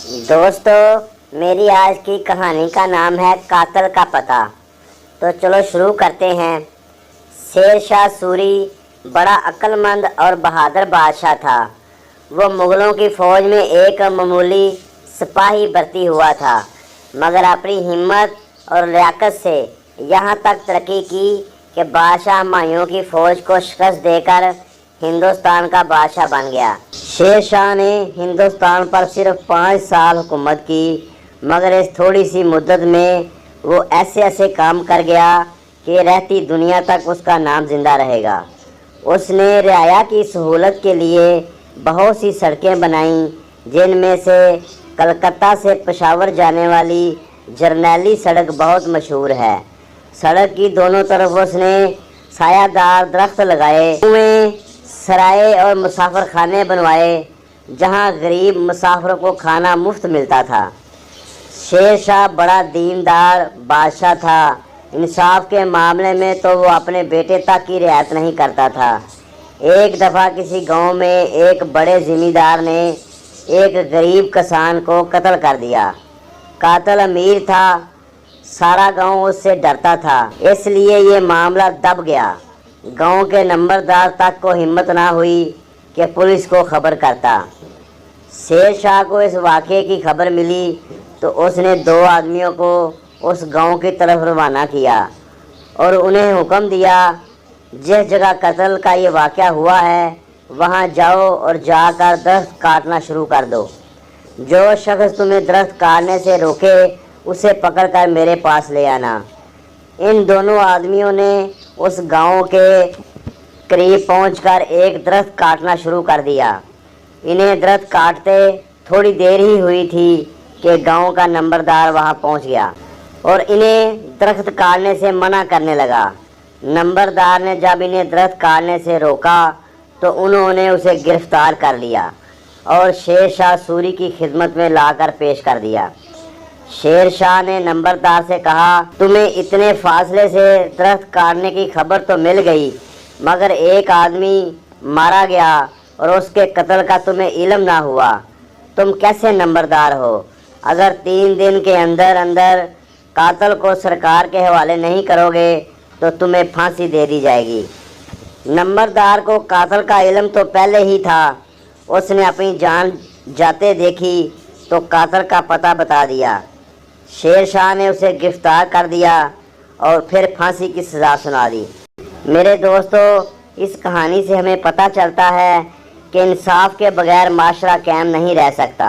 दोस्तों, मेरी आज की कहानी का नाम है कातल का पता। तो चलो शुरू करते हैं। शेर शाह सूरी बड़ा अक्लमंद और बहादुर बादशाह था। वो मुग़लों की फ़ौज में एक मामूली सिपाही भर्ती हुआ था, मगर अपनी हिम्मत और लियाकत से यहाँ तक तरक्की की कि बादशाह हुमायूं की फ़ौज को शिकस्त देकर हिंदुस्तान का बादशाह बन गया। शेर शाह ने हिंदुस्तान पर सिर्फ 5 साल हुकूमत की, मगर इस थोड़ी सी मुद्दत में वो ऐसे ऐसे काम कर गया कि रहती दुनिया तक उसका नाम जिंदा रहेगा। उसने रियाया की सहूलत के लिए बहुत सी सड़कें बनाईं, जिनमें से कलकत्ता से पेशावर जाने वाली जरनैली सड़क बहुत मशहूर है। सड़क की दोनों तरफ उसने सायादार दरख्त लगाए, कुएं, सराय और मुसाफिर खाने बनवाए, जहां गरीब मुसाफिरों को खाना मुफ्त मिलता था। शेर शाह बड़ा दीनदार बादशाह था। इंसाफ के मामले में तो वो अपने बेटे तक की रियायत नहीं करता था। एक दफ़ा किसी गांव में एक बड़े ज़मींदार ने एक गरीब किसान को कत्ल कर दिया। कातिल अमीर था, सारा गांव उससे डरता था, इसलिए ये मामला दब गया। गांव के नंबरदार तक को हिम्मत ना हुई कि पुलिस को खबर करता। शेर शाह को इस वाक़े की खबर मिली तो उसने 2 आदमियों को उस गांव की तरफ रवाना किया और उन्हें हुक्म दिया, जिस जगह कत्ल का ये वाक़या हुआ है वहां जाओ और जाकर दरख्त काटना शुरू कर दो। जो शख्स तुम्हें दरख्त काटने से रोके उसे पकड़कर मेरे पास ले आना। इन दोनों आदमियों ने उस गांव के करीब पहुंचकर एक दरख्त काटना शुरू कर दिया। इन्हें दरख्त काटते थोड़ी देर ही हुई थी कि गांव का नंबरदार वहां पहुंच गया और इन्हें दरख्त काटने से मना करने लगा। नंबरदार ने जब इन्हें दरख्त काटने से रोका तो उन्होंने उसे गिरफ्तार कर लिया और शेर शाह सूरी की खिदमत में लाकर पेश कर दिया। शेर शाह ने नंबरदार से कहा, तुम्हें इतने फासले से दरख्त काटने की खबर तो मिल गई, मगर एक आदमी मारा गया और उसके कत्ल का तुम्हें इल्म ना हुआ। तुम कैसे नंबरदार हो? अगर 3 दिन के अंदर अंदर कातिल को सरकार के हवाले नहीं करोगे तो तुम्हें फांसी दे दी जाएगी। नंबरदार को कातिल का इल्म तो पहले ही था। उसने अपनी जान जाते देखी तो कातिल का पता बता दिया। शेर शाह ने उसे गिरफ्तार कर दिया और फिर फांसी की सज़ा सुना दी। मेरे दोस्तों, इस कहानी से हमें पता चलता है कि इंसाफ के बगैर माशरा कायम नहीं रह सकता।